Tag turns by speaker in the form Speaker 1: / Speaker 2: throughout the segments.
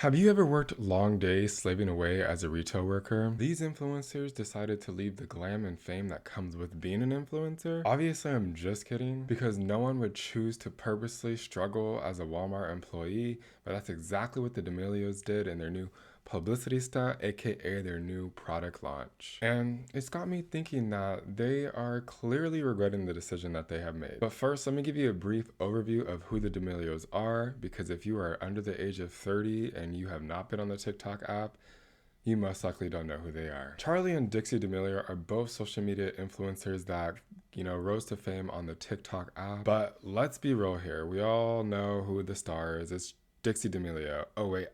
Speaker 1: Have you ever worked long days slaving away as a retail worker? These influencers decided to leave the glam and fame that comes with being an influencer. Obviously, I'm just kidding because no one would choose to purposely struggle as a Walmart employee, but that's exactly what the D'Amelios did in their new Publicity Stunt, aka their new product launch. And it's got me thinking that they are clearly regretting the decision that they have made. But first, let me give you a brief overview of who the D'Amelios are, because if you are under the age of 30 and you have not been on the TikTok app, you most likely don't know who they are. Charlie and Dixie D'Amelio are both social media influencers that, rose to fame on the TikTok app. But let's be real here. We all know who the star is. It's Dixie D'Amelio. Oh wait,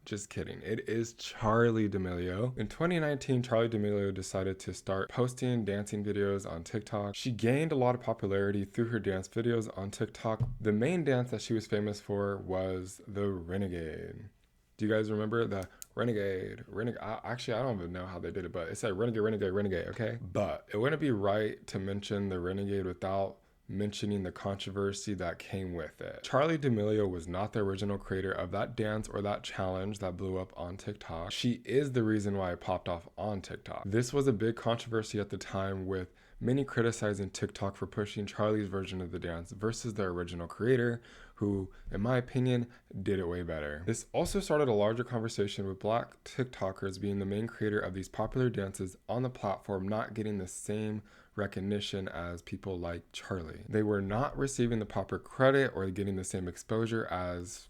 Speaker 1: just kidding. It is Charlie D'Amelio. In 2019, Charlie D'Amelio decided to start posting dancing videos on TikTok. She gained a lot of popularity through her dance videos on TikTok. The main dance that she was famous for was the Renegade. Do you guys remember the Renegade? Actually, I don't even know how they did it, but it said Renegade, Renegade, Renegade, okay? But it wouldn't be right to mention the Renegade without mentioning the controversy that came with it. Charlie D'Amelio was not the original creator of that dance or that challenge that blew up on TikTok. She is the reason why it popped off on TikTok. This was a big controversy at the time, with many criticizing TikTok for pushing Charlie's version of the dance versus the original creator, who, in my opinion, did it way better. This also started a larger conversation with Black TikTokers being the main creator of these popular dances on the platform not getting the same recognition as people like Charlie. They were not receiving the proper credit or getting the same exposure as,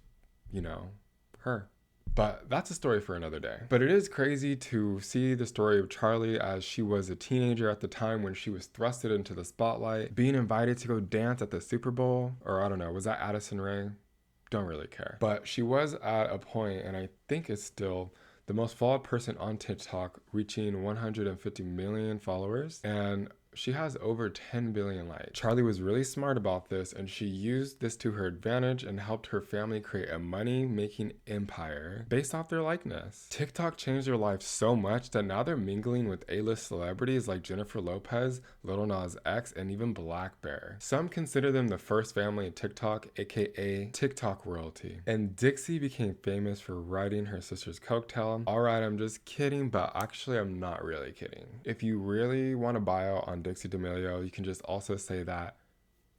Speaker 1: her. But that's a story for another day. But it is crazy to see the story of Charlie as she was a teenager at the time when she was thrusted into the spotlight, being invited to go dance at the Super Bowl, or I don't know, was that Addison Rae? Don't really care. But she was at a point, and I think it's still the most followed person on TikTok, reaching 150 million followers. And she has over 10 billion likes. Charlie was really smart about this, and she used this to her advantage and helped her family create a money-making empire based off their likeness. TikTok changed their life so much that now they're mingling with A-list celebrities like Jennifer Lopez, Lil Nas X, and even Black Bear. Some consider them the first family in TikTok, aka TikTok royalty. And Dixie became famous for riding her sister's coattail. Alright, I'm just kidding, but actually I'm not really kidding. If you really want a bio on Dixie D'Amelio, you can just also say that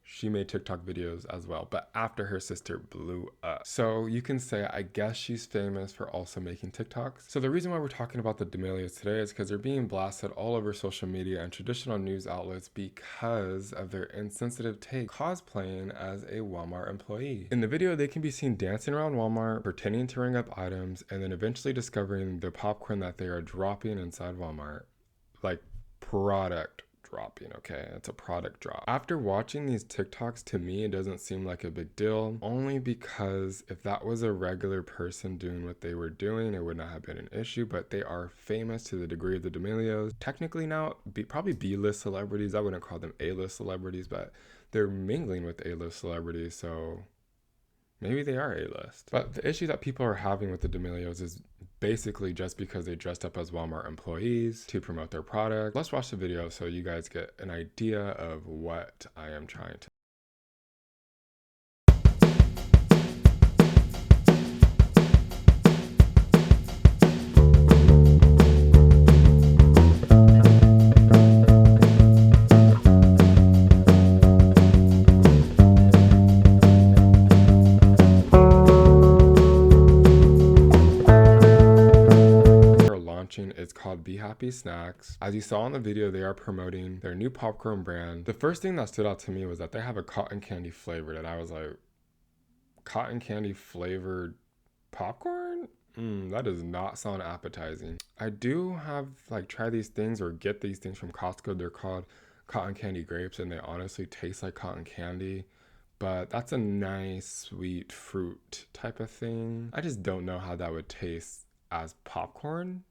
Speaker 1: she made TikTok videos as well, but after her sister blew up. So you can say, I guess she's famous for also making TikToks. So the reason why we're talking about the D'Amelios today is because they're being blasted all over social media and traditional news outlets because of their insensitive take cosplaying as a Walmart employee. In the video, they can be seen dancing around Walmart, pretending to ring up items, and then eventually discovering the popcorn that they are dropping inside Walmart. Like, product dropping, okay? It's a product drop. After watching these TikToks, to me, it doesn't seem like a big deal, only because if that was a regular person doing what they were doing, it would not have been an issue, but they are famous to the degree of the D'Amelios. Technically now, probably B-list celebrities. I wouldn't call them A-list celebrities, but they're mingling with A-list celebrities, so maybe they are A-list. But the issue that people are having with the D'Amelios is basically just because they dressed up as Walmart employees to promote their product. Let's watch the video so you guys get an idea of what I am trying to. It's called Be Happy Snacks. As you saw in the video, they are promoting their new popcorn brand. The first thing that stood out to me was that they have a cotton candy flavored, and I was like, cotton candy flavored popcorn? That does not sound appetizing. I do have try these things or get these things from Costco. They're called cotton candy grapes, and they honestly taste like cotton candy. But that's a nice sweet fruit type of thing. I just don't know how that would taste as popcorn,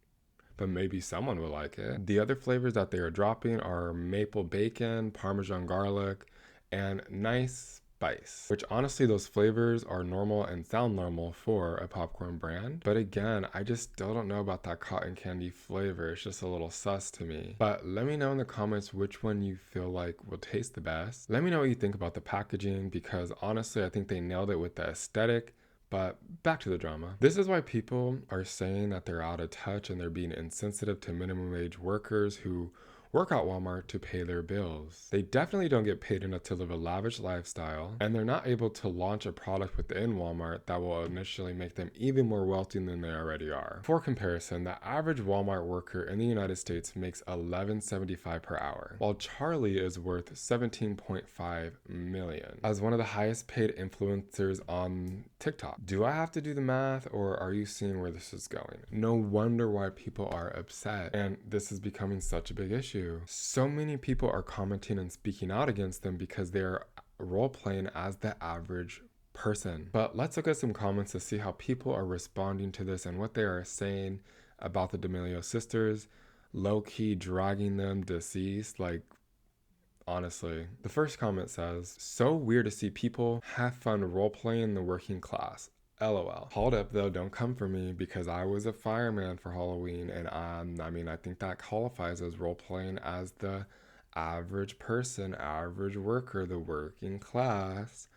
Speaker 1: but maybe someone will like it. The other flavors that they are dropping are maple bacon, Parmesan garlic, and nice spice, which honestly those flavors are normal and sound normal for a popcorn brand. But again, I just still don't know about that cotton candy flavor. It's just a little sus to me. But let me know in the comments which one you feel like will taste the best. Let me know what you think about the packaging, because honestly I think they nailed it with the aesthetic, But back to the drama. This is why people are saying that they're out of touch and they're being insensitive to minimum wage workers who work at Walmart to pay their bills. They definitely don't get paid enough to live a lavish lifestyle, and they're not able to launch a product within Walmart that will initially make them even more wealthy than they already are. For comparison, the average Walmart worker in the United States makes $11.75 per hour, while Charlie is worth $17.5 million as one of the highest paid influencers on TikTok. Do I have to do the math, or are you seeing where this is going? No wonder why people are upset, and this is becoming such a big issue. So many people are commenting and speaking out against them because they're role playing as the average person. But let's look at some comments to see how people are responding to this and what they are saying about the D'Amelio sisters, low-key dragging them deceased. Like, honestly. The first comment says, so weird to see people have fun role playing the working class. LOL. Hold up though, don't come for me, because I was a fireman for Halloween, and I think that qualifies as role playing as the average person, average worker, the working class.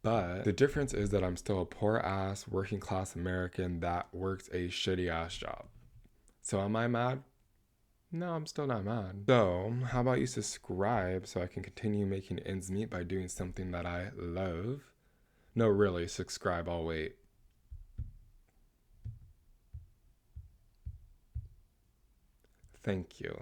Speaker 1: But the difference is that I'm still a poor ass working class American that works a shitty ass job. So am I mad? No, I'm still not mad. So how about you subscribe so I can continue making ends meet by doing something that I love? No, really, subscribe, I'll wait. Thank you.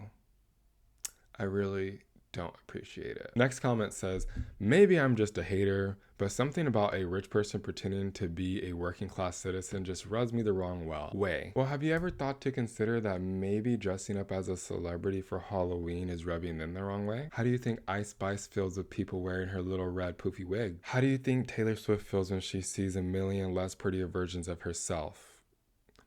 Speaker 1: I really don't appreciate it. Next comment says, maybe I'm just a hater, but something about a rich person pretending to be a working class citizen just rubs me the wrong way. Well, have you ever thought to consider that maybe dressing up as a celebrity for Halloween is rubbing them the wrong way? How do you think Ice Spice feels with people wearing her little red poofy wig? How do you think Taylor Swift feels when she sees a million less prettier versions of herself?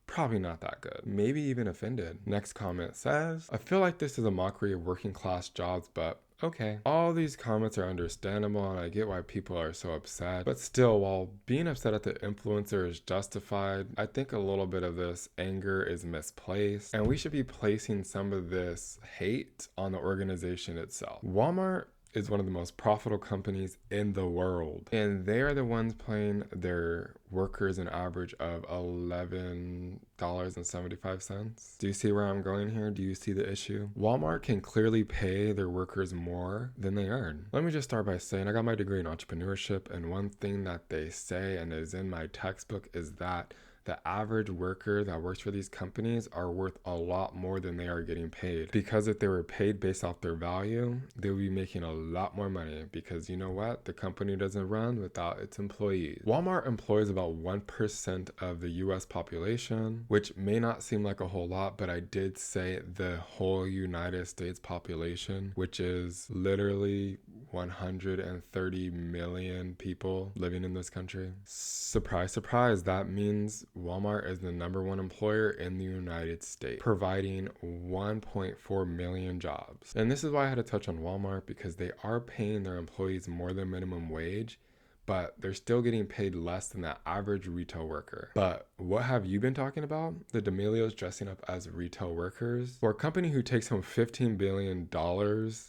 Speaker 1: Probably not that good. Maybe even offended. Next comment says, I feel like this is a mockery of working class jobs, but okay. All these comments are understandable, and I get why people are so upset. But still, while being upset at the influencer is justified, I think a little bit of this anger is misplaced, and we should be placing some of this hate on the organization itself. Walmart is one of the most profitable companies in the world, and they are the ones paying their workers an average of $11.75. Do you see where I'm going here? Do you see the issue? Walmart can clearly pay their workers more than they earn. Let me just start by saying I got my degree in entrepreneurship, and one thing that they say and is in my textbook is that the average worker that works for these companies are worth a lot more than they are getting paid. Because if they were paid based off their value, they would be making a lot more money, because you know what? The company doesn't run without its employees. Walmart employs about 1% of the US population, which may not seem like a whole lot, but I did say the whole United States population, which is literally 130 million people living in this country. Surprise, surprise, that means Walmart is the #1 employer in the United States, providing 1.4 million jobs. And this is why I had to touch on Walmart, because they are paying their employees more than minimum wage, but they're still getting paid less than the average retail worker. But what have you been talking about? The D'Amelios dressing up as retail workers? For a company who takes home $15 billion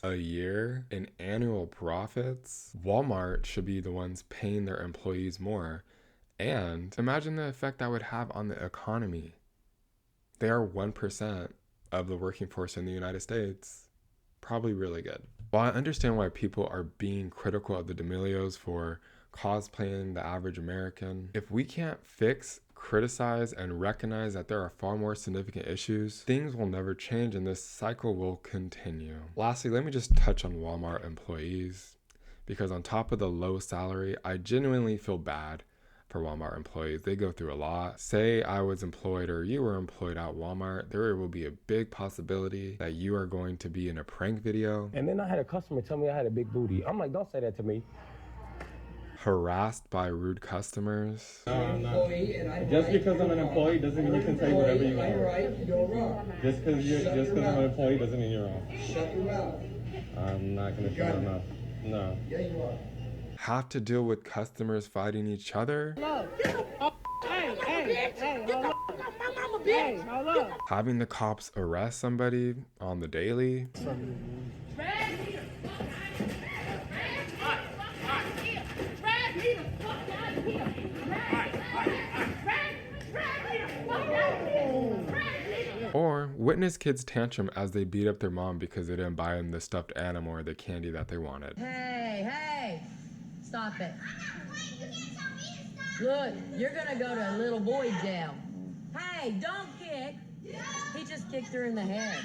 Speaker 1: a year in annual profits, Walmart should be the ones paying their employees more. And imagine the effect that would have on the economy. They are 1% of the working force in the United States. Probably really good. While I understand why people are being critical of the D'Amelios for cosplaying the average American, if we can't fix, criticize, and recognize that there are far more significant issues, things will never change and this cycle will continue. Lastly, let me just touch on Walmart employees, because on top of the low salary, I genuinely feel bad for Walmart employees. They go through a lot. Say I was employed or you were employed at Walmart, there will be a big possibility that you are going to be in a prank video.
Speaker 2: And then I had a customer tell me I had a big booty. I'm like, don't say that to me.
Speaker 1: Harassed by rude customers.
Speaker 3: No. Just because I'm an employee doesn't mean you can say whatever you want. Just because I'm an employee doesn't mean you're wrong.
Speaker 4: Shut your mouth.
Speaker 3: I'm not gonna shut my mouth. No.
Speaker 4: Yeah, you are.
Speaker 1: Have to deal with customers fighting each other. Having the cops arrest somebody on the daily. Or witness kids tantrum as they beat up their mom because they didn't buy them the stuffed animal or the candy that they wanted.
Speaker 4: Hey, stop it. Look, you're gonna go to little boy jail. Hey, don't kick. He just kicked her in the head.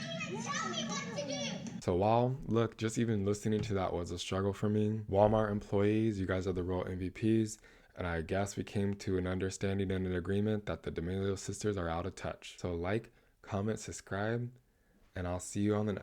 Speaker 1: So while, look, just even listening to that was a struggle for me. Walmart employees, you guys are the real MVPs. And I guess we came to an understanding and an agreement that the D'Amelio sisters are out of touch. So like, comment, subscribe, and I'll see you on the next